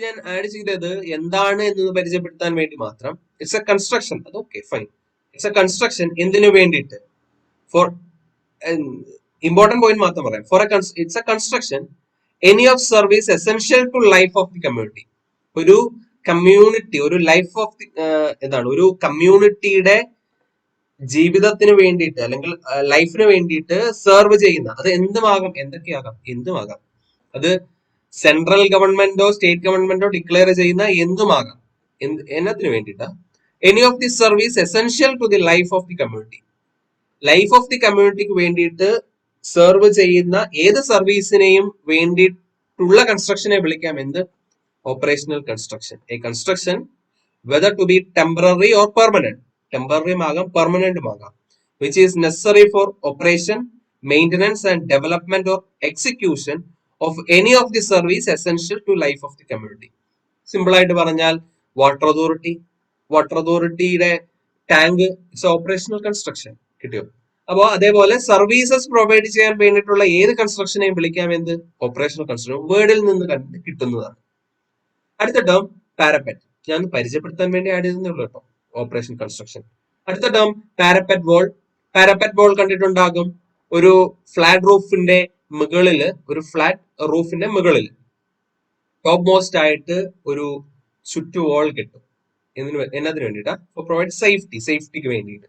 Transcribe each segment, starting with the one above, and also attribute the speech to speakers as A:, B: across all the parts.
A: ഞാൻ ആഡ് ചെയ്തത് എന്താണ് എന്ന് പരിചയപ്പെടുത്താൻ വേണ്ടി മാത്രം. It's a construction. അത് okay, fine. It's a construction എന്തിനു വേണ്ടിയിട്ട്? ഫോർ ഇമ്പോർട്ടന്റ് പോയിന്റ് മാത്രം പറയാം. For it's a construction any of service essential to life of the community. ഒരു കമ്മ്യൂണിറ്റി, ഒരു ലൈഫ് ഓഫ് ദി എന്താണ്, ഒരു കമ്മ്യൂണിറ്റിയുടെ ജീവിതത്തിന് വേണ്ടിയിട്ട് അല്ലെങ്കിൽ ലൈഫിന് വേണ്ടിയിട്ട് സെർവ് ചെയ്യുന്ന, അത് എന്തുമാകാം, എന്തൊക്കെയാകാം, എന്തുമാകാം. അത് സെൻട്രൽ ഗവൺമെന്റോ സ്റ്റേറ്റ് ഗവൺമെന്റോ ഡിക്ലെയർ ചെയ്യുന്ന എന്തുമാകാം. എന്നതിന് വേണ്ടിയിട്ടാ? Any of the service essential to the life of the community. Life of the കമ്മ്യൂണിറ്റിക്ക് വേണ്ടിയിട്ട് സെർവ് ചെയ്യുന്ന ഏത് സർവീസിനെയും വേണ്ടിയിട്ടുള്ള കൺസ്ട്രക്ഷനെ വിളിക്കാം എന്ത്? Operational construction. A construction whether to be temporary or permanent. ടെമ്പററിയും ആകാം, പെർമനന്റും ആകാം. Which is necessary for operation, maintenance and development or execution of any of the service essential to life of the community. Simple ആയിട്ട് പറഞ്ഞാൽ water authority, water അതോറിറ്റിയുടെ tank it's operational construction. കിട്ടിയോ? അപ്പോ അതേപോലെ സർവീസസ് പ്രൊവൈഡ് ചെയ്യാൻ വേണ്ടിയിട്ടുള്ള ഏത് കൺസ്ട്രക്ഷനെയും വിളിക്കാം എന്ത്? Operational construction. വേർഡിൽ നിന്ന് കിട്ടുന്നതാണ്. അടുത്ത ടേം പാരപെറ്റ്. ഞാൻ പരിചയപ്പെടുത്താൻ വേണ്ടി ആഡ് ചെയ്തേ ഉള്ളൂ കേട്ടോ, ഓപ്പറേഷൻ കൺസ്ട്രക്ഷൻ. അടുത്ത term parapet wall. Parapet wall കണ്ടിട്ടുണ്ടാകും. ഒരു ഫ്ലാറ്റ് റൂഫിന്റെ മുകളില്, ഒരു ഫ്ലാറ്റ് റൂഫിന്റെ മുകളിൽ ടോപ്പ് മോസ്റ്റ് ആയിട്ട് ഒരു ചുറ്റു വോൾ കിട്ടും. എന്നതിന് വേണ്ടിയിട്ടാ? പ്രൊവൈഡ് സേഫ്റ്റി, സേഫ്റ്റിക്ക് വേണ്ടിയിട്ട്.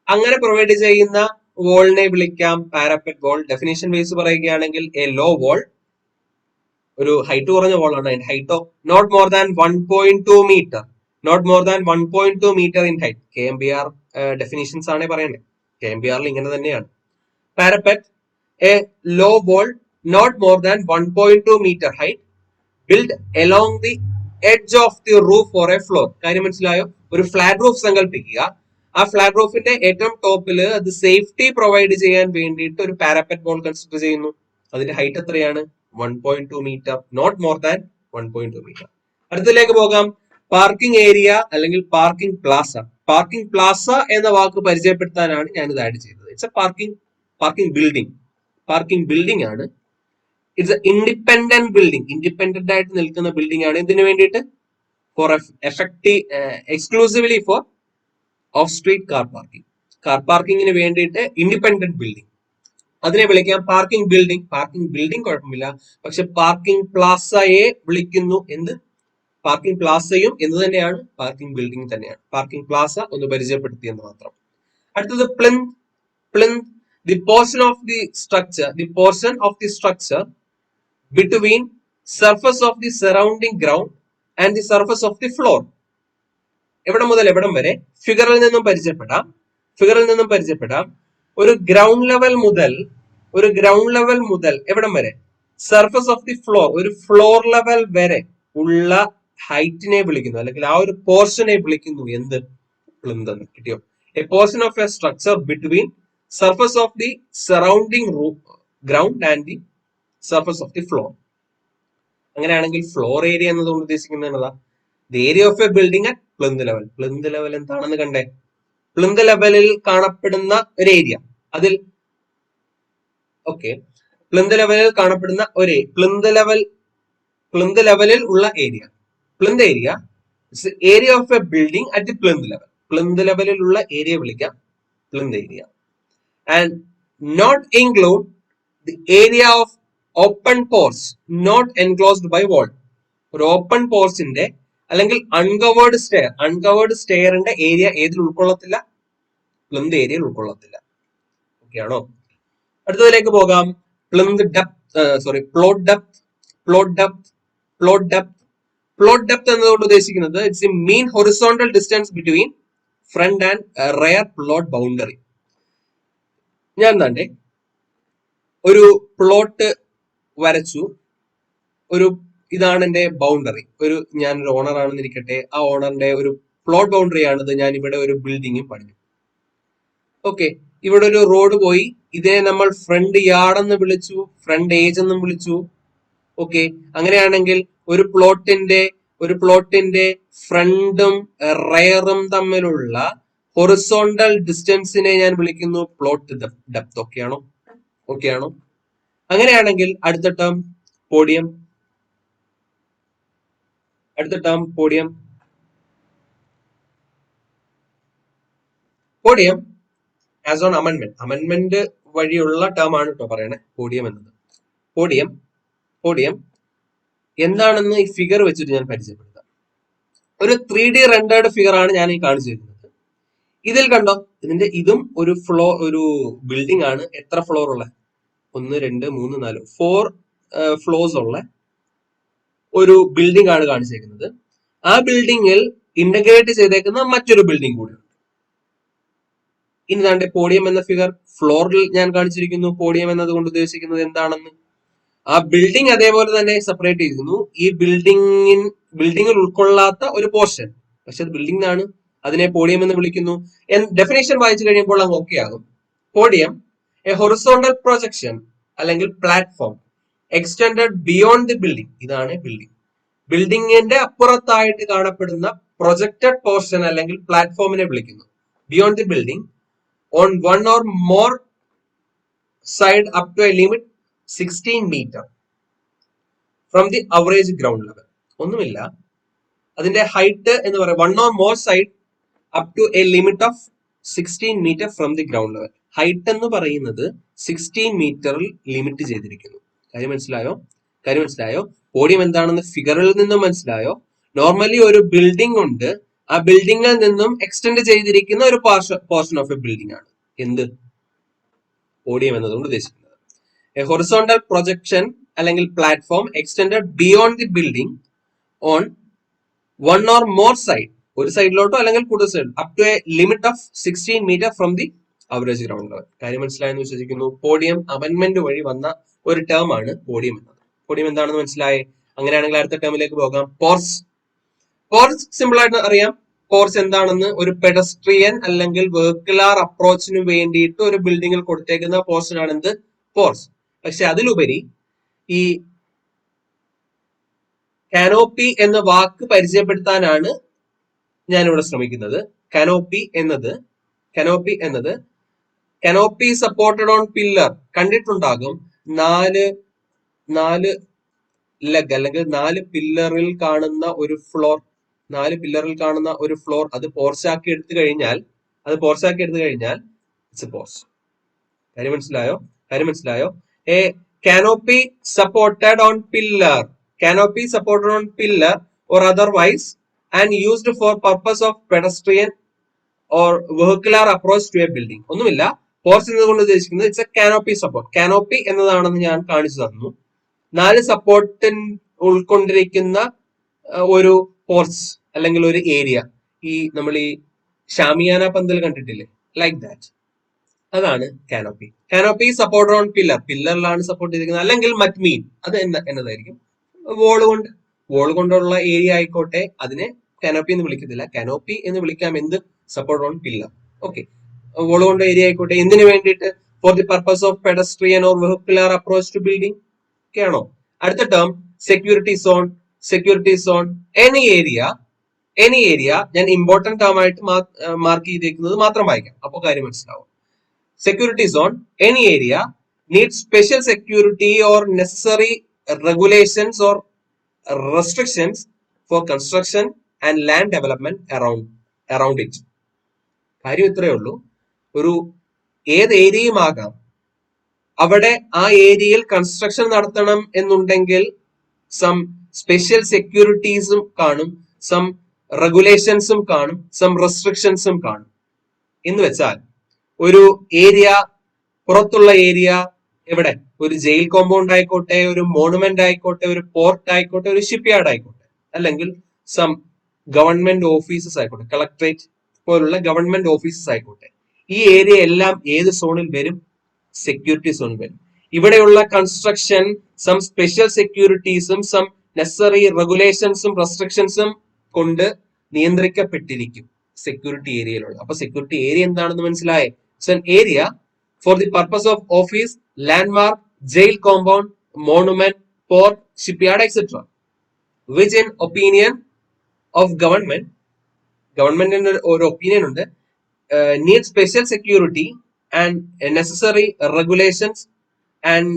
A: അങ്ങനെ പ്രൊവൈഡ് ചെയ്യുന്ന വോളിനെ വിളിക്കാം പാരപെറ്റ് വോൾ. ഡെഫിനേഷൻ ബേസ് പറയുകയാണെങ്കിൽ എ ലോ വോൾ, ഒരു ഹൈറ്റ് കുറഞ്ഞ വോളാണ്. അതിന്റെ height of not more than 1.2 metre, not more than 1.2 metre in height. KMBR definitions ആണ് പറയുന്നത്. KMBRൽ ഇങ്ങനെ തന്നെയാണ്. Parapet a low wall not more than 1.2 metre height build along the edge of the roof for a floor. കാര്യം മനസ്സിലായോ? ഒരു flat roof സങ്കല്പിക്കുക. ആ ഫ്ലാറ്റ് റൂഫിന്റെ ഏറ്റവും ടോപ്പില് അത് സേഫ്റ്റി പ്രൊവൈഡ് ചെയ്യാൻ വേണ്ടിയിട്ട് ഒരു പാരപെറ്റ് വോൾ കൺസിഡർ ചെയ്യുന്നു. അതിന്റെ ഹൈറ്റ് എത്രയാണ്? 1.2 metre, not more than 1.2 metre. അടുത്തതിലേക്ക് പോകാം. പാർക്കിംഗ് ഏരിയ അല്ലെങ്കിൽ പാർക്കിംഗ് പ്ലാസ. പാർക്കിംഗ് പ്ലാസ എന്ന വാക്ക് പരിചയപ്പെടുത്താനാണ് ഞാൻ ഇത് ആഡ് ചെയ്തത്. It's a parking building. Parking building ആണ്. It's a independent building. Independent ആയിട്ട് നിൽക്കുന്ന ബിൽഡിംഗ് ആണ്. ഇതിനു വേണ്ടിയിട്ട്? For effective exclusively for off street car parking. Car പാർക്കിങ്ങിന് വേണ്ടിയിട്ട് ഇൻഡിപെൻഡന്റ് ബിൽഡിംഗ്, അതിനെ വിളിക്കാം പാർക്കിംഗ് ബിൽഡിംഗ്. പാർക്കിംഗ് ബിൽഡിംഗ് കുഴപ്പമില്ല, പക്ഷെ പാർക്കിംഗ് പ്ലാസയെ വിളിക്കുന്നു എന്ത്? പാർക്കിംഗ് പ്ലാസയും എന്ത് തന്നെയാണ്? പാർക്കിംഗ് ബിൽഡിംഗ് തന്നെയാണ്. പാർക്കിംഗ് പ്ലാസ ഒന്ന് പരിചയപ്പെടുത്തിയെന്ന് മാത്രം. അടുത്തത് plinth. Plinth, the portion of the structure, the portion of the structure between surface of the surrounding ground and the surface of the floor. എവിടെ മുതൽ എവിടം വരെ? ഫിഗറിൽ നിന്നും പരിചയപ്പെടാം. ഒരു ഗ്രൗണ്ട് ലെവൽ മുതൽ എവിടം വരെ? സർഫസ് ഓഫ് ദി ഫ്ലോർ, ഒരു ഫ്ലോർ ലെവൽ വരെ ഉള്ള ഹൈറ്റിനെ വിളിക്കുന്നു, അല്ലെങ്കിൽ ആ ഒരു പോർഷനെ വിളിക്കുന്നു എന്ത്? പ്ലിന്ത് എന്ന്. കിട്ടിയോ? A portion of A structure between surface of the surrounding ground and the surface of the floor. അങ്ങനെയാണെങ്കിൽ ഫ്ലോർ ഏരിയ എന്നതുകൊണ്ട് ഉദ്ദേശിക്കുന്നത് എന്നതാ? The area of a building at plinth level. Plinth level എന്താണെന്ന് കണ്ടേ? പ്ലിന്ത് ലെവലിൽ കാണപ്പെടുന്ന ഒരു ഏരിയ. അതിൽ ഓക്കെ, പ്ലിന്ത് ലെവലിൽ കാണപ്പെടുന്ന ഒരു പ്ലിന്ത് ലെവലിൽ ഉള്ള area. Plinth area area of a building at the plinth level. Plinth ലെവലിൽ ഉള്ള ഏരിയ വിളിക്കാം plinth area. And not include the area of open porch not enclosed by wall. ഒരു ഓപ്പൺ പോർസിന്റെ അല്ലെങ്കിൽ അൺകവേർഡ് സ്റ്റെയറിന്റെ ഏരിയ ഏതിൽ ഉൾക്കൊള്ളത്തില്ല? Plinth ഏരിയയിൽ ഉൾക്കൊള്ളത്തില്ല. Okay ആണോ? അടുത്തതിലേക്ക് പോകാം. പ്ലിന്ത് ഡെപ്ത്, പ്ലോട്ട് ഡെപ്ത് എന്നതുകൊണ്ട് ഉദ്ദേശിക്കുന്നത് it's the mean horizontal distance between front and rear plot boundary. ഞാൻ തന്നെ ഒരു പ്ലോട്ട് വരച്ചു. ഇതാണ് എന്റെ ബൗണ്ടറി. ഞാനൊരു ഓണർ ആണെന്നിരിക്കട്ടെ. ആ ഓണറിന്റെ ഒരു പ്ലോട്ട് ബൗണ്ടറി ആണിത്. ഞാൻ ഇവിടെ ഒരു ബിൽഡിംഗും പണിഞ്ഞു. ഓക്കെ, ഇവിടെ ഒരു റോഡ് പോയി. ഇതിനെ നമ്മൾ ഫ്രണ്ട് യാർഡ് എന്ന് വിളിച്ചു, ഫ്രണ്ട് ഏജ് എന്നും വിളിച്ചു. ഓക്കെ, അങ്ങനെയാണെങ്കിൽ ഒരു പ്ലോട്ടിന്റെ ഫ്രണ്ടും റെയറും തമ്മിലുള്ള ഹൊറിസോണ്ടൽ ഡിസ്റ്റൻസിനെ ഞാൻ വിളിക്കുന്നു പ്ലോട്ട് ഡെപ്ത്. ഓക്കെ ആണോ? അങ്ങനെയാണെങ്കിൽ അടുത്ത ടേം പോഡിയം. അടുത്ത term podium. Podium as on amendment വഴിയുള്ള ടേം ആണ് കേട്ടോ പറയണേ പോഡിയം എന്നത്. പോഡിയം എന്താണെന്ന് ഈ ഫിഗർ വെച്ചിട്ട് ഞാൻ പരിചയപ്പെടുത്താം. ഒരു 3D റെൻഡേർഡ് ഫിഗർ ആണ് ഞാൻ ഈ കാണിച്ചിരിക്കുന്നത്. ഇതിൽ കണ്ടോ, ഇതും ഒരു ബിൽഡിംഗ് ആണ്. എത്ര ഫ്ലോർ ഉള്ള? 1 2 3 4 4 ഫ്ലോർസ് ഉള്ള ഒരു ബിൽഡിംഗ് ആണ് കാണിച്ചിരിക്കുന്നത്. ആ ബിൽഡിംഗിൽ ഇന്റഗ്രേറ്റ് ചെയ്തേക്കുന്ന മറ്റൊരു ബിൽഡിംഗ് കൂടി. ഇനി താണ്ടെ പോഡിയം എന്ന ഫിഗർ ഫ്ലോറിൽ ഞാൻ കാണിച്ചിരിക്കുന്നു. പോഡിയം എന്നതുകൊണ്ട് ഉദ്ദേശിക്കുന്നത് എന്താണെന്ന്. ആ ബിൽഡിംഗ് അതേപോലെ തന്നെ സെപ്പറേറ്റ് ചെയ്തിരിക്കുന്നു. ഈ ബിൽഡിംഗിൽ ഉൾക്കൊള്ളാത്ത ഒരു പോർഷൻ, പക്ഷെ അത് ബിൽഡിംഗ് ആണ്, അതിനെ പോഡിയം എന്ന് വിളിക്കുന്നു. ഡെഫിനേഷൻ വായിച്ചു കഴിയുമ്പോൾ അങ്ങ് ഓക്കെ ആകും. പോഡിയം എ ഹൊറിസോണ്ടൽ പ്രൊജക്ഷൻ അല്ലെങ്കിൽ platform extended beyond the building. ഇതാണ് ബിൽഡിംഗ്. ബിൽഡിംഗിന്റെ അപ്പുറത്തായിട്ട് കാണപ്പെടുന്ന പ്രൊജക്റ്റഡ് പോർഷൻ അല്ലെങ്കിൽ പ്ലാറ്റ്ഫോമിനെ വിളിക്കുന്നു beyond the building on one or more side up to a limit 16 meter from the average ground level. ഒന്നുമില്ല, അതിന്റെ ഹൈറ്റ് എന്ന് പറയുന്നത് 1 or more side up to a limit of 16 meter from the ground level. Height എന്ന് പറയുന്നത് 16 മീറ്ററിൽ limit ചെയ്തിരിക്കുന്നു. കാര്യം മനസ്സിലായോ? പോഡിയം എന്താണെന്ന് ഫിഗറിൽ നിന്നും മനസ്സിലായോ? നോർമലി ഒരു ബിൽഡിംഗ് ഉണ്ട്, ആ ബിൽഡിംഗിൽ നിന്നും എക്സ്റ്റെൻഡ് ചെയ്തിരിക്കുന്ന ഒരു പോർഷൻ ഓഫ് എ ബിൽഡിംഗ് ആണ് എന്ത് പോഡിയം എന്നതുകൊണ്ട് ഉദ്ദേശിക്കുന്നത്. എ ഹൊറിസോണ്ടൽ പ്രൊജക്ഷൻ അല്ലെങ്കിൽ platform extended beyond the building on 1 or more side, ഒരു സൈഡിലോട്ടോ അല്ലെങ്കിൽ കൂടുതൽ side, up to a limit of 16 meter from the average ground level. കാര്യം മനസ്സിലായെന്ന് വിശ്വസിക്കുന്നു. പോഡിയം അമെന്റ്മെന്റ് വഴി വന്ന ഒരു ടേം ആണ് പോഡിയം എന്നത്. പോഡിയം എന്താണെന്ന് മനസ്സിലായേ? അങ്ങനെയാണെങ്കിൽ അടുത്ത ടേമിലേക്ക് പോകാം. പോർച്ച് സിമ്പിൾ ആയിട്ട് അറിയാം. പോർച്ച് എന്താണെന്ന്. ഒരു പെഡസ്ട്രിയൻ അല്ലെങ്കിൽ വെഹിക്കുലാർ അപ്രോച്ചിന് വേണ്ടിയിട്ട് ഒരു ബിൽഡിംഗിൽ കൊടുത്തേക്കുന്ന പോർഷൻ ആണ് എന്ത്? പോർച്ച്. പക്ഷെ അതിലുപരി ഈ കാനോപ്പി എന്ന വാക്ക് പരിചയപ്പെടുത്താനാണ് ഞാൻ ഇവിടെ ശ്രമിക്കുന്നത്. കാനോപ്പി സപ്പോർട്ടഡ് ഓൺ പില്ലർ കണ്ടിട്ടുണ്ടാകും. 4 ലെഗ് അല്ലെങ്കിൽ 4 പില്ലറിൽ കാണുന്ന ഒരു ഫ്ലോർ, അത് പോർച്ചാക്കി എടുത്തു കഴിഞ്ഞാൽ ഇറ്റ്സ് എ പോർച്ച്. കാര്യം മനസ്സിലായോ? A canopy supported on pillar or otherwise and used for purpose of pedestrian or vehicular approach to a building. ഒന്നുമില്ല, പോർച്ച് എന്നതുകൊണ്ട് ഉദ്ദേശിക്കുന്നത് it's a canopy support. Canopy എന്നതാണെന്ന് ഞാൻ കാണിച്ചു തന്നു. 4 സപ്പോർട്ടിൻ ഉൾക്കൊണ്ടിരിക്കുന്ന ഒരു പോർച്ച് അല്ലെങ്കിൽ ഒരു ഏരിയ. നമ്മൾ ഈ ഷാമിയാന പന്തൽ കണ്ടിട്ടില്ലേ? Like that. അതാണ് കാനോപ്പി സപ്പോർട്ടഡ് ഓൺ പില്ലറിലാണ് സപ്പോർട്ട് ചെയ്തിരിക്കുന്നത്. അല്ലെങ്കിൽ മറ്റ്മീൻ, അത് എന്നതായിരിക്കും? വോൾ കൊണ്ടുള്ള ഏരിയ ആയിക്കോട്ടെ, അതിനെ കാനോപ്പി എന്ന് വിളിക്കത്തില്ല. കാനോപ്പി എന്ന് വിളിക്കാം എന്ത്? Support on pillar. Okay, wall കൊണ്ട് ഏരിയ ആയിക്കോട്ടെ. എന്തിനു വേണ്ടിയിട്ട്? For the purpose of pedestrian or vehicular approach to building. Okay ആണോ? അടുത്ത term security zone. Any area ഞാൻ ഇമ്പോർട്ടന്റ് ടേം ആയിട്ട് മാർക്ക് ചെയ്തേക്കുന്നത് മാത്രം വായിക്കാം, അപ്പോൾ കാര്യം മനസ്സിലാവും. Security zone, any area needs special security or necessary regulations or restrictions for construction and land development around it. കാര്യം ഇത്രയേ ഉള്ളൂ. ഏത് ഏരിയയും ആകാം, അവിടെ ആ ഏരിയയിൽ കൺസ്ട്രക്ഷൻ നടത്തണം എന്നുണ്ടെങ്കിൽ സം സ്പെഷ്യൽ സെക്യൂരിറ്റീസും കാണും, സം റെഗുലേഷൻസും കാണും, സം റെസ്ട്രിക്ഷൻസും കാണും. എന്ന് വെച്ചാൽ ഒരു ഏരിയ, പുറത്തുള്ള ഏരിയ എവിടെ? ഒരു ജയിൽ കോമ്പൗണ്ട് ആയിക്കോട്ടെ, ഒരു മോണുമെന്റ് ആയിക്കോട്ടെ, ഒരു പോർട്ട് ആയിക്കോട്ടെ, ഒരു ഷിപ്പ് യാർഡ് ആയിക്കോട്ടെ, അല്ലെങ്കിൽ സം ഗവൺമെന്റ് ഓഫീസസ് ആയിക്കോട്ടെ, കളക്ടറേറ്റ് പോലുള്ള ഗവൺമെന്റ് ഓഫീസസ് ആയിക്കോട്ടെ, ഈ ഏരിയ എല്ലാം ഏത് സോണിൽ വരും? സെക്യൂരിറ്റി സോണിൽ വരും. ഇവിടെയുള്ള കൺസ്ട്രക്ഷൻ സം സ്പെഷ്യൽ സെക്യൂരിറ്റീസും സം നെസസറി റെഗുലേഷൻസും റെസ്ട്രിക്ഷൻസും കൊണ്ട് നിയന്ത്രിക്കപ്പെട്ടിരിക്കും സെക്യൂരിറ്റി ഏരിയയിലുള്ള. അപ്പൊ സെക്യൂരിറ്റി ഏരിയ എന്താണെന്ന് മനസ്സിലായേ? It's an area for the purpose of office, landmark, jail compound, monument, port, shipyard, etc. which in opinion of government ഒരു ഒപ്പീനിയൻ ഉണ്ട്, need special security and necessary regulations and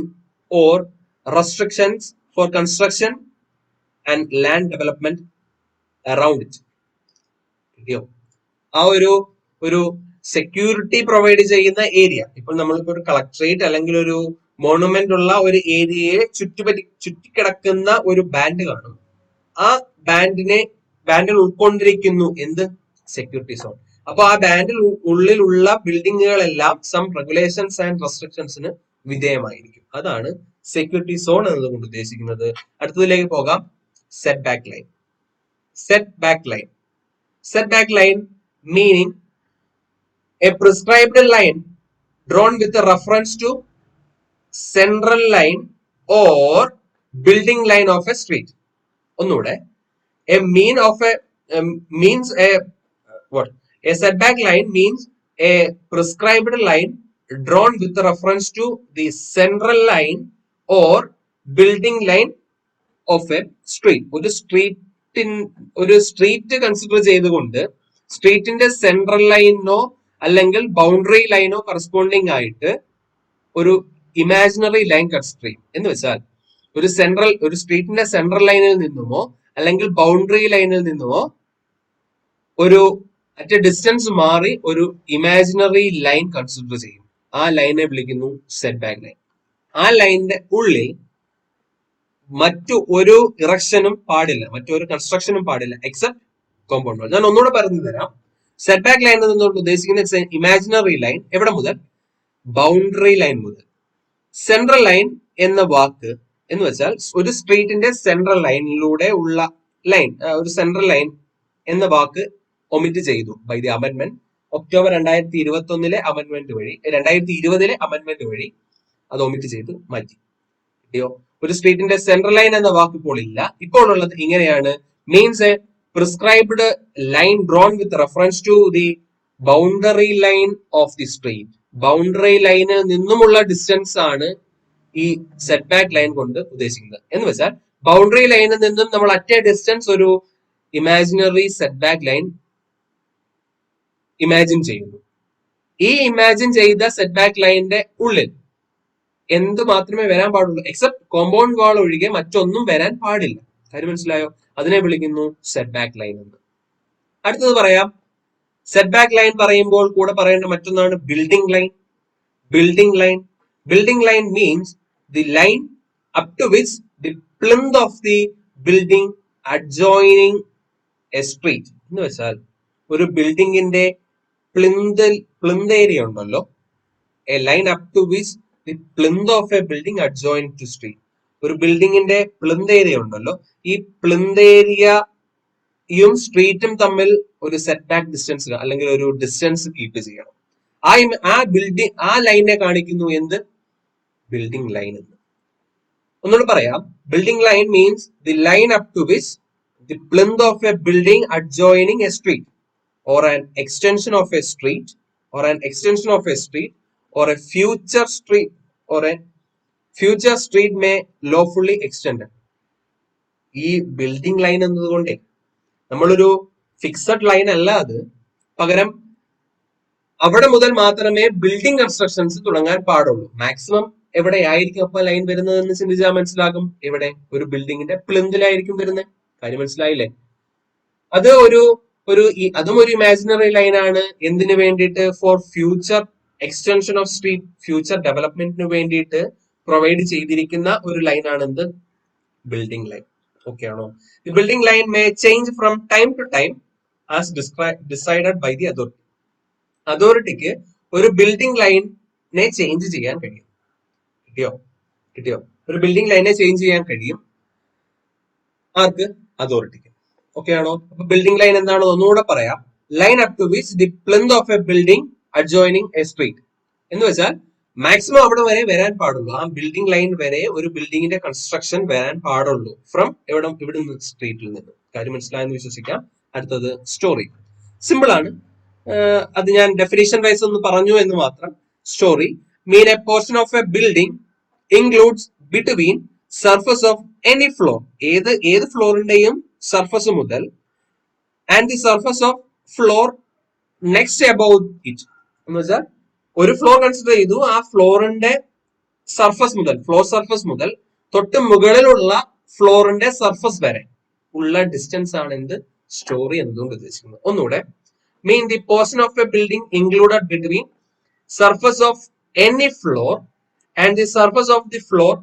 A: or restrictions for construction and land development around it. കിട്ടിയോ? ആ ഒരു security provide ചെയ്യുന്ന area. ഇപ്പോൾ നമ്മളിപ്പോ ഒരു collectorate അല്ലെങ്കിൽ ഒരു മോണുമെന്റ് ഉള്ള ഒരു ഏരിയയെ ചുറ്റിക്കിടക്കുന്ന ഒരു ബാൻഡ് കാണും. ആ ബാൻഡിൽ ഉൾക്കൊണ്ടിരിക്കുന്നു എന്ത്? Security zone. അപ്പൊ ആ ബാൻഡിൽ ഉള്ളിലുള്ള ബിൽഡിങ്ങുകളെല്ലാം സം റെഗുലേഷൻസ് ആൻഡ് റെസ്ട്രിക്ഷൻസിന് വിധേയമായിരിക്കും. അതാണ് സെക്യൂരിറ്റി സോൺ എന്നതുകൊണ്ട് ഉദ്ദേശിക്കുന്നത്. അടുത്തതിലേക്ക് പോകാം. Set back line. Set back line. Set back line meaning a prescribed line drawn with a reference to central line or building line of a street. ഒന്നുകൂടെ, a setback line means a prescribed line drawn with reference to the central line or building line of a street. ഒരു street consider ചെയ്തുകൊണ്ട് സ്ട്രീറ്റിന്റെ central ലൈനോ അല്ലെങ്കിൽ boundary ലൈനോ corresponding ആയിട്ട് ഒരു imaginary line consider ചെയ്യും. എന്ന് വെച്ചാൽ ഒരു സ്ട്രീറ്റിന്റെ സെൻട്രൽ ലൈനിൽ നിന്നുമോ അല്ലെങ്കിൽ ബൗണ്ടറി ലൈനിൽ നിന്നുമോ ഒരു അറ്റ് ഡിസ്റ്റൻസ് മാറി ഒരു ഇമാജിനറി ലൈൻ കൺസിഡർ ചെയ്യും. ആ ലൈനെ വിളിക്കുന്നു സെറ്റ് ബാക്ക് ലൈൻ. ആ ലൈനിന്റെ ഉള്ളിൽ മറ്റു ഒരു ഇറക്ഷനും പാടില്ല, മറ്റൊരു കൺസ്ട്രക്ഷനും പാടില്ല എക്സെപ്റ്റ് കോമ്പൗണ്ട് വാൾ. ഞാൻ ഒന്നുകൂടെ പറഞ്ഞു തരാം. സെറ്റ് ബാക്ക് ലൈൻ എന്നുകൊണ്ട് ഉദ്ദേശിക്കുന്ന ഇമാജിനറി ലൈൻ എവിടെ മുതൽ? ബൗണ്ടറി ലൈൻ മുതൽ. സെൻട്രൽ ലൈൻ എന്ന വാക്ക് എന്ന് വെച്ചാൽ ഒരു സ്ട്രീറ്റിന്റെ സെൻട്രൽ ലൈനിലൂടെ ഉള്ള ലൈൻ, ഒരു സെൻട്രൽ ലൈൻ എന്ന വാക്ക് ഒമിറ്റ് ചെയ്തു by the amendment. October 2021 amendment വഴി 2020 അമെന്റ്മെന്റ് വഴി അത് ഒമിറ്റ് ചെയ്ത് മാറ്റി. കിട്ടിയോ? ഒരു സ്ട്രീറ്റിന്റെ സെൻട്രൽ ലൈൻ എന്ന വാക്ക് ഇപ്പോൾ ഇല്ല. ഇപ്പോൾ ഉള്ളത് ഇങ്ങനെയാണ്. Means a prescribed line drawn with reference to the boundary line of the street. Boundary ലൈനിൽ നിന്നുമുള്ള ഡിസ്റ്റൻസ് ആണ് ഈ സെറ്റ് ബാക്ക് ലൈൻ കൊണ്ട് ഉദ്ദേശിക്കുന്നത്. എന്ന് വെച്ചാൽ ബൗണ്ടറി ലൈനിൽ നിന്നും നമ്മൾ അറ്റ് എ ഡിസ്റ്റൻസ് ഒരു imaginary set back line imagine ചെയ്യുന്നു. ഈ ഇമാജിൻ ചെയ്ത സെറ്റ് ബാക്ക് ലൈനിന്റെ ഉള്ളിൽ എന്ത് മാത്രമേ വരാൻ പാടുള്ളൂ? എക്സെപ്റ്റ് കോമ്പൗണ്ട് വാൾ ഒഴികെ മറ്റൊന്നും വരാൻ പാടില്ല. കാര്യം മനസ്സിലായോ? അതിനെ വിളിക്കുന്നു സെറ്റ് ബാക്ക് ലൈൻ എന്ന്. അടുത്തത് പറയാം. സെറ്റ് ബാക്ക് ലൈൻ പറയുമ്പോൾ കൂടെ പറയേണ്ട മറ്റൊന്നാണ് building line. Building line. Building line means the line up to which the plinth of the building adjoining a street. എന്ന് വെച്ചാൽ ഒരു ബിൽഡിങ്ങിന്റെ പ്ലിന്ത് ഏരിയ ഉണ്ടല്ലോ, a line up to which the plinth of a building adjoining to street. ഒരു ബിൽഡിങ്ങിന്റെ plinth area ഉണ്ടല്ലോ, ഈ plinth ഏരിയയും സ്ട്രീറ്റും തമ്മിൽ ഒരു സെറ്റ് ബാക്ക് ഡിസ്റ്റൻസ് അല്ലെങ്കിൽ ഒരു ഡിസ്റ്റൻസ് കീപ്പ് ചെയ്യണം. ആ ലൈനെ കാണിക്കുന്നു എന്ത്? ബിൽഡിംഗ് ലൈൻ എന്ന്. ഒന്നുകൂടെ പറയാം. Building line means the line up to which the plinth of a building adjoining a street or an extension of a street or an extension of a street or a future street may lawfully extended. ഈ building line എന്നതുകൊണ്ടേ നമ്മളൊരു fixed line അല്ല അത്, പകരം അവിടെ മുതൽ മാത്രമേ building constructions തുടങ്ങാൻ പാടുള്ളൂ. മാക്സിമം എവിടെയായിരിക്കും അപ്പൊ ലൈൻ വരുന്നതെന്ന് ചിന്തിച്ചാൽ മനസ്സിലാകും. ഇവിടെ ഒരു ബിൽഡിങ്ങിന്റെ പ്ലിന്തിലായിരിക്കും വരുന്നത്. കാര്യം മനസ്സിലായില്ലേ? അത് അതും ഒരു ഇമാജിനറി ലൈൻ ആണ്. എന്തിനു വേണ്ടിയിട്ട്? For future extension of street, future ഡെവലപ്മെന്റിന് വേണ്ടിയിട്ട് പ്രൊവൈഡ് ചെയ്തിരിക്കുന്ന ഒരു ലൈൻ ആണ് എന്ത്? Building line. ഓക്കെ ആണോ? The building line may change from time to time as decided by the authority. അതോറിറ്റിക്ക് ഒരു ബിൽഡിംഗ് ലൈനെ ചേഞ്ച് ചെയ്യാൻ കഴിയും. കിട്ടിയോ? ഒരു ബിൽഡിംഗ് ലൈനെ ചേഞ്ച് ചെയ്യാൻ കഴിയും. ആർക്ക്? അതോറിറ്റിക്ക്. ഓക്കെ ആണോ? അപ്പൊ ബിൽഡിംഗ് ലൈൻ എന്താണോ ഒന്നുകൂടെ പറയാം. Line up to which the plinth of a building adjoining a street. എന്ന് വെച്ചാൽ മാക്സിമം അവിടെ വരെ വരാൻ പാടുള്ളൂ. ആ ബിൽഡിംഗ് ലൈൻ വരെ ഒരു ബിൽഡിങ്ങിന്റെ കൺസ്ട്രക്ഷൻ വരാൻ പാടുള്ളൂ. ഫ്രം ഇവിടുന്ന് സ്ട്രീറ്റിൽ നിന്ന്. കാര്യം മനസ്സിലായെന്ന് വിശ്വസിക്കാം. അടുത്തത് സ്റ്റോറി. സിമ്പിൾ ആണ്. അത് ഞാൻ ഡെഫിനിഷൻ വൈസ് ഒന്ന് പറഞ്ഞു എന്ന് മാത്രം. Story mean A portion of a building includes between surface of any floor. ഏത് ഫ്ലോറിന്റെയും സർഫസ് മുതൽ and the surface of floor next about it. എന്ന് വെച്ചാൽ ഒരു ഫ്ലോർ കൺസിഡർ ചെയ്തു, ആ ഫ്ലോറിന്റെ ഫ്ലോർ സർഫസ് മുതൽ തൊട്ട് മുകളിലുള്ള ഫ്ലോറിന്റെ സർഫസ് വരെ ഉള്ള ഡിസ്റ്റൻസ് ആണ് എന്ത്? സ്റ്റോറി എന്തുകൊണ്ട് ഉദ്ദേശിക്കുന്നത്? ഒന്നുകൂടെ, mean the portion of a building included between surface of any floor and the surface of the floor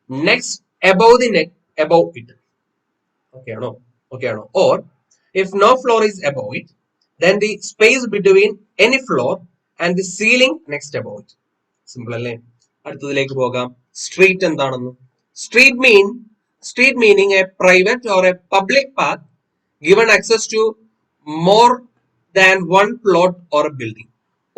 A: next above the neck above it. Okay ആണോ? Okay ആണോ? Or if no floor is above it, then the space between any floor and the ceiling next above it. Simple അല്ലേ? അടുത്തതിലേക്ക് പോകാം. Street എന്താണെന്ന്? Street meaning a private or a public path given access to more than one plot or a building.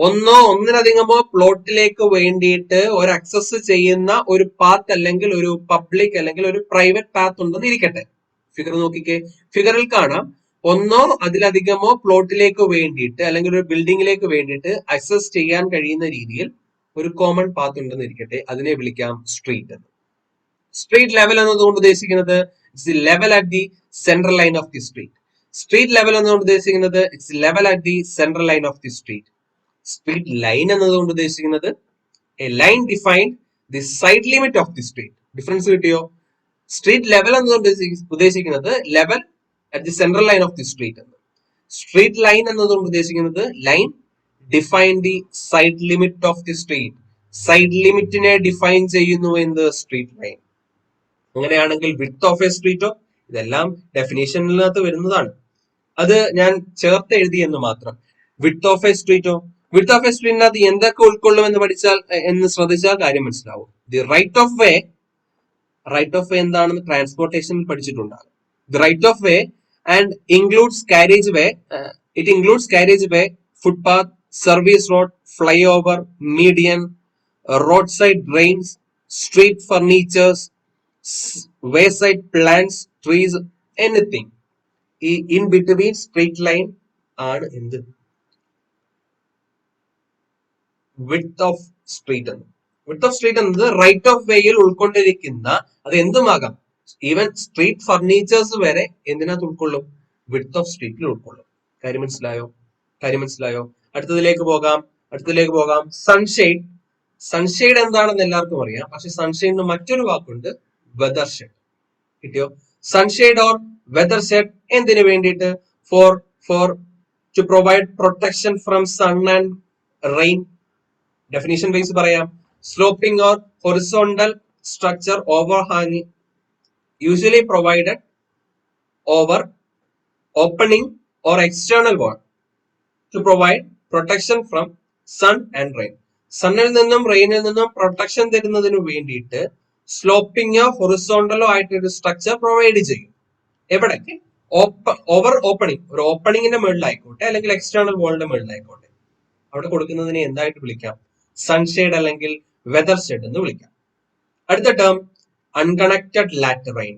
A: ഒന്നിലധികമോ പ്ലോട്ടിലേക്ക് വേണ്ടിയിട്ട് ഒരു access ചെയ്യുന്ന ഒരു path അല്ലെങ്കിൽ ഒരു പബ്ലിക് അല്ലെങ്കിൽ ഒരു പ്രൈവറ്റ് പാത്ത് ഉണ്ടെന്ന് ഇരിക്കട്ടെ. ഫിഗർ നോക്കിക്കേ. ഫിഗറിൽ കാണാം, ഒന്നോ അതിലധികമോ പ്ലോട്ടിലേക്ക് വേണ്ടിയിട്ട് അല്ലെങ്കിൽ ഒരു ബിൽഡിങ്ങിലേക്ക് വേണ്ടിയിട്ട് അക്സസ് ചെയ്യാൻ കഴിയുന്ന രീതിയിൽ ഒരു കോമൺ പാത്ത് ഉണ്ടെന്ന് ഇരിക്കട്ടെ. അതിനെ വിളിക്കാം സ്ട്രീറ്റ് എന്ന്. സ്ട്രീറ്റ് ലെവൽ എന്നതുകൊണ്ട് ഉദ്ദേശിക്കുന്നത് it's the level at the central line of the street. Street level എന്നതുകൊണ്ട് ഉദ്ദേശിക്കുന്നത് it's level at the central line of the street. Street line എന്നതുകൊണ്ട് ഉദ്ദേശിക്കുന്നത് a line defined the side limit of the street. Difference കിട്ടിയോ? Street level എന്നതുകൊണ്ട് ഉദ്ദേശിക്കുന്നത് level at the central line of the street എന്ന്. Street line എന്നതുകൊണ്ട് ഉദ്ദേശിക്കുന്നത് line define the side limit of the street. Side ലിമിറ്റിനെ define ചെയ്യുന്നു എന്ത്? Street line. അങ്ങനെയാണെങ്കിൽ വിഡ്ത്ത് ഓഫ് എ സ്ട്രീറ്റോ? ഇതെല്ലാം ഡെഫിനേഷനിനകത്ത് വരുന്നതാണ്. അത് ഞാൻ ചേർത്ത് എഴുതി എന്ന് മാത്രം. വിഡ്ത്ത് ഓഫ് എ സ്ട്രീറ്റോ? വിഡ്ത്ത് ഓഫ് എ സ്ട്രീറ്റിനകത്ത് എന്തൊക്കെ ഉൾക്കൊള്ളും എന്ന് ശ്രദ്ധിച്ചാൽ കാര്യം മനസ്സിലാവും. ദി റൈറ്റ് ഓഫ് വേ എന്താണെന്ന് ട്രാൻസ്പോർട്ടേഷനിൽ പഠിച്ചിട്ടുണ്ടാകും. The right of way and includes carriage way. It includes carriage way, footpath, service road, flyover, median, road side drains, street furnitures, wayside plants, trees, anything. ഈ in between street line ആണ് എന്ത്? Width of street എന്ന്. Width of street എന്നത് right of വേയിൽ ഉൾക്കൊണ്ടിരിക്കുന്ന, അത് എന്തുമാകാം, even street furnitures വരെ എന്തിനകത്ത് ഉൾക്കൊള്ളും? Width of സ്ട്രീറ്റിൽ ഉൾക്കൊള്ളും. കാര്യം മനസ്സിലായോ? അടുത്തതിലേക്ക് പോകാം. സൺഷെയ്ഡ് എന്താണെന്ന് എല്ലാവർക്കും അറിയാം. പക്ഷെ സൺഷെയ്ഡിന് മറ്റൊരു വാക്കുണ്ട്, വെദർ ഷെഡ്. കിട്ടിയോ? സൺഷെയ്ഡ് ഓർ വെദർ ഷെഡ് എന്തിനു വേണ്ടിയിട്ട്? For to provide protection from sun and rain. Definition wise പറയാം. സ്ലോപ്പിംഗ് ഓർ ഹൊറിസോണ്ടൽ സ്ട്രക്ചർ ഓവർഹാങ്ങിങ് usually provided over opening or external wall to provide protection from sun and rain. സണ്ണിൽ നിന്നും റെയിനിൽ നിന്നും protection തരുന്നതിന് വേണ്ടിയിട്ട് സ്ലോപ്പിംഗോ ഹൊറിസോണ്ടലോ ആയിട്ട് ഒരു സ്ട്രക്ചർ പ്രൊവൈഡ് ചെയ്യും. എവിടേക്ക്? ഓവർ ഓപ്പണിംഗ്, ഒരു ഓപ്പണിങ്ങിന്റെ മുകളിലായിക്കോട്ടെ അല്ലെങ്കിൽ എക്സ്റ്റേണൽ വാളിന്റെ മുകളിലായിക്കോട്ടെ, അവിടെ കൊടുക്കുന്നതിനെ എന്തായിട്ട് വിളിക്കാം? സൺഷെയ്ഡ് അല്ലെങ്കിൽ വെദർ ഷെഡ് എന്ന് വിളിക്കാം. അടുത്ത ടേം അൺകണക്റ്റഡ് ലാറ്ററൈൻ.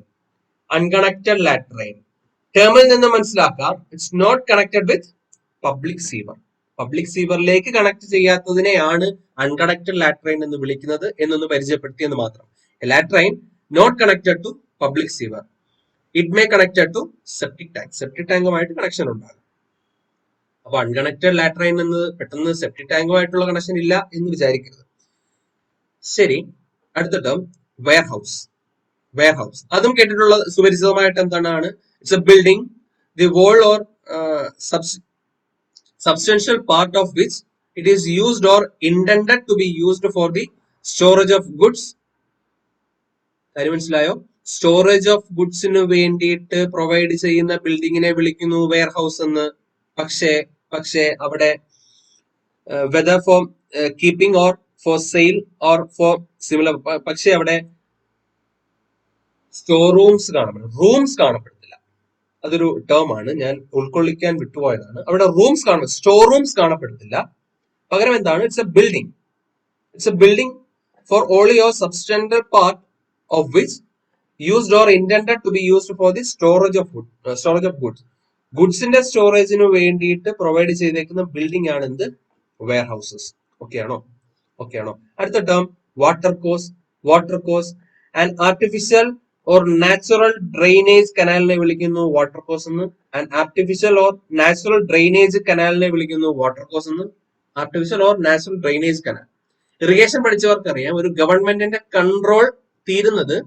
A: ടേമിൽ നിന്ന് മനസ്സിലാക്കാം, it's not connected with public sewer. Public സീവറിലേക്ക് കണക്ട് ചെയ്യാത്തതിനെയാണ് അൺകണക്റ്റഡ് ലാറ്ററൈൻ എന്ന് വിളിക്കുന്നത് എന്നൊന്ന് പരിചയപ്പെടുത്തിയെന്ന് മാത്രം. A latrine not connected to public sewer. It may connected to septic tank. Septic ടാങ്കുമായിട്ട് കണക്ഷൻ ഉണ്ടാകും. അപ്പൊ അൺകണക്റ്റഡ് ലാട്രൈൻ എന്ന് പെട്ടെന്ന് സെപ്റ്റിക് ടാങ്കുമായിട്ടുള്ള കണക്ഷൻ ഇല്ല എന്ന് വിചാരിക്കരുത്. ശരി, അടുത്ത ടേം വെയർഹൗസ്. അതും കേട്ടിട്ടുള്ള സുപരിചിതമായിട്ട് എന്താണ്? It's a building the wall or substantial part of which it is used or intended to be used for the storage of goods. കാര്യം മനസ്സിലായോ? സ്റ്റോറേജ് ഓഫ് ഗുഡ്സിന് വേണ്ടിയിട്ട് പ്രൊവൈഡ് ചെയ്യുന്ന ബിൽഡിങ്ങിനെ വിളിക്കുന്നു വെയർ ഹൗസ് എന്ന്. പക്ഷേ അവിടെ whether for keeping or for sale or for similar, പക്ഷെ അവിടെ സ്റ്റോർ റൂംസ് കാണപ്പെടത്തില്ല. അതൊരു ടേം ആണ്, ഞാൻ ഉൾക്കൊള്ളിക്കാൻ വിട്ടുപോയതാണ്. അവിടെ സ്റ്റോർ റൂംസ് കാണപ്പെടത്തില്ല. പകരം എന്താണ്? It's a building four only your substantial part of which used or intended to be used for the storage of goods. ഗുഡ്സിന്റെ സ്റ്റോറേജിന് വേണ്ടിയിട്ട് provide ചെയ്തേക്കുന്ന ബിൽഡിംഗ് ആണ് എന്ത്? Wear houses. ഓക്കെ ആണോ? അടുത്ത term water course and artificial or natural drainage കനാലിനെ വിളിക്കുന്നു water course എന്ന്. And artificial or natural drainage കനാലിനെ വിളിക്കുന്നു വാട്ടർ കോഴ്സ് എന്ന്. Artificial or natural drainage canal. Irrigation പഠിച്ചവർക്കറിയാം, ഒരു ഗവൺമെന്റിന്റെ കൺട്രോൾ തീരുന്നത്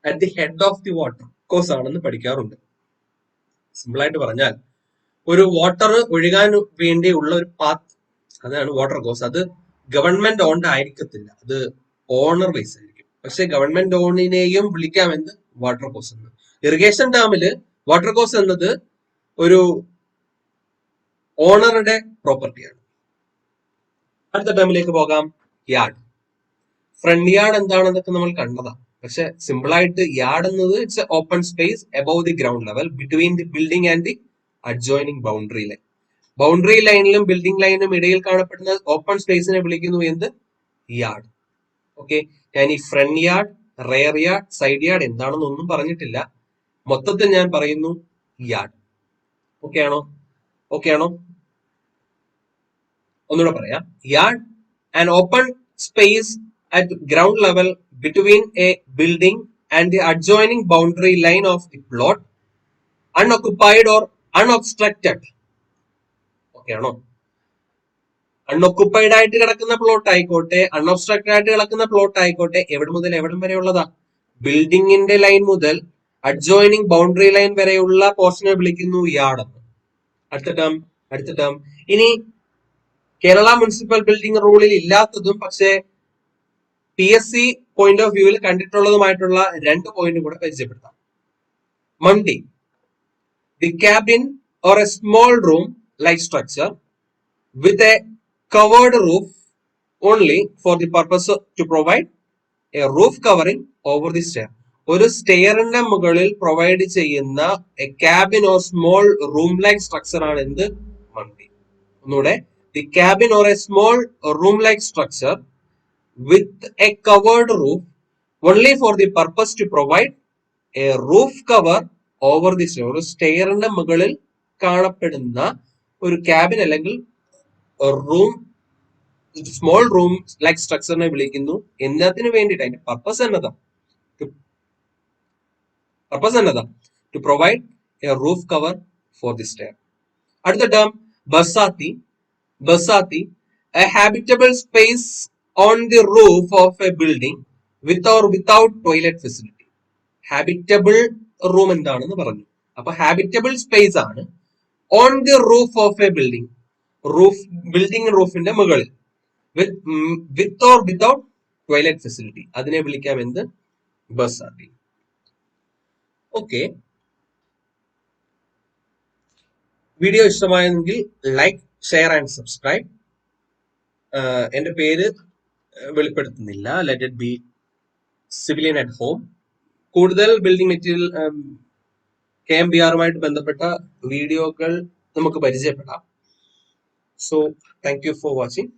A: at the head of the water course ആണെന്ന് പഠിക്കാറുണ്ട്. സിമ്പിൾ ആയിട്ട് പറഞ്ഞാൽ ഒരു വാട്ടർ ഒഴുകാൻ വേണ്ടിയുള്ള ഒരു പാത്ത്, അതാണ് വാട്ടർ കോഴ്സ്. അത് ഗവൺമെന്റ് ഓൺഡ് ആയിരിക്കത്തില്ല, അത് ഓണർ വൈസ് ആയിരിക്കും. പക്ഷെ ഗവൺമെന്റ് ഓണിനെയും വിളിക്കാമെന്ന് വാട്ടർ കോഴ്സ് എന്ന്. ഇറിഗേഷൻ ഡാമില് വാട്ടർ കോഴ്സ് എന്നത് ഒരു ഓണറുടെ പ്രോപ്പർട്ടിയാണ്. അടുത്ത ടേമിലേക്ക് പോകാം. യാർഡ്. ഫ്രണ്ട് യാർഡ് എന്താണെന്നൊക്കെ നമ്മൾ കണ്ടതാണ്. പക്ഷെ സിമ്പിൾ ആയിട്ട് യാർഡ് എന്നത് it's a open space above the ground level between the building and the adjoining boundary line. Boundary ലൈനിലും ബിൽഡിംഗ് ലൈനിനും ഇടയിൽ കാണപ്പെടുന്ന ഓപ്പൺ സ്പേസിനെ വിളിക്കുന്നു എന്ത്? യാർഡ്. ഓക്കെ, ഞാൻ ഈ front yard, rear yard, side yard എന്താണെന്നൊന്നും പറഞ്ഞിട്ടില്ല. മൊത്തത്തിൽ ഞാൻ പറയുന്നു യാർഡ്. ഓക്കെ ആണോ? ഓക്കെ ആണോ? ഒന്നുകൂടെ പറയാം. Yard, an open space at ground level between a building and the adjoining boundary line of the plot, unoccupied or unobstructed. Okay ആണോ? അൺഒക്കുപ്പൈഡ് ആയിട്ട് കിടക്കുന്ന പ്ലോട്ട് ആയിക്കോട്ടെ, അൺഒബ്സ്ട്രക്റ്റഡ് ആയിട്ട് കിടക്കുന്ന പ്ലോട്ട് ആയിക്കോട്ടെ, എവിടെ മുതൽ എവിടം വരെ ഉള്ളതാ? ബിൽഡിങ്ങിന്റെ ലൈൻ മുതൽ അഡ്ജോയിനിങ് ബൗണ്ടറി ലൈൻ വരെയുള്ള പോർഷനെ വിളിക്കുന്നു യാർഡ് എന്ന്. അടുത്ത ടേം ഇനി കേരള മുനിസിപ്പൽ ബിൽഡിംഗ് റൂളിൽ ഇല്ലാത്തതും പക്ഷേ PSC പോയിന്റ് ഓഫ് വ്യൂവിൽ കണ്ടിട്ടുള്ളതുമായിട്ടുള്ള 2 പോയിന്റ് കൂടെ പരിചയപ്പെടുത്താം. Mumty, the cabin or a small room like structure with a covered roof only for the purpose to provide a roof covering over the stair. ഒരു സ്റ്റെയറിന്റെ മുകളിൽ provide ചെയ്യുന്ന a cabin or small room like structure ആണ് എന്ത്? മണ്ടി. ഒന്നുകൂടെ, the cabin or a small room like structure with a covered roof only for the purpose to provide a roof cover over the stair. ഒരു സ്റ്റെയറിന്റെ മുകളിൽ കാണപ്പെടുന്ന ഒരു cabin അല്ലെങ്കിൽ room, small room like സ്ട്രക്ചറിനെ വിളിക്കുന്നു എന്നതിന് വേണ്ടിയിട്ട്. അതിന്റെ പർപ്പസ് എന്നതാ? To provide a roof cover for the stair. അടുത്ത term barsati. A habitable space on the roof of a building with or without toilet facility. Habitable room എന്താണെന്ന് പറഞ്ഞു. അപ്പൊ ഹാബിറ്റബിൾ സ്പേസ് ആണ് on the roof of a building, building റൂഫിന്റെ മുകളിൽ, with or without toilet facility. അതിനെ വിളിക്കാം എന്ത്? Barsati. Okay, video ഇഷ്ടമായെങ്കിൽ ലൈക്ക്, ഷെയർ ആൻഡ് സബ്സ്ക്രൈബ്. എന്റെ പേര് വെളിപ്പെടുത്തുന്നില്ല. Let it be civilian at home. കൂടുതൽ ബിൽഡിംഗ് മെറ്റീരിയൽ KMBR-ഉമായിട്ട് ബന്ധപ്പെട്ട വീഡിയോകൾ നമുക്ക് പരിചയപ്പെടാം. So thank you for watching.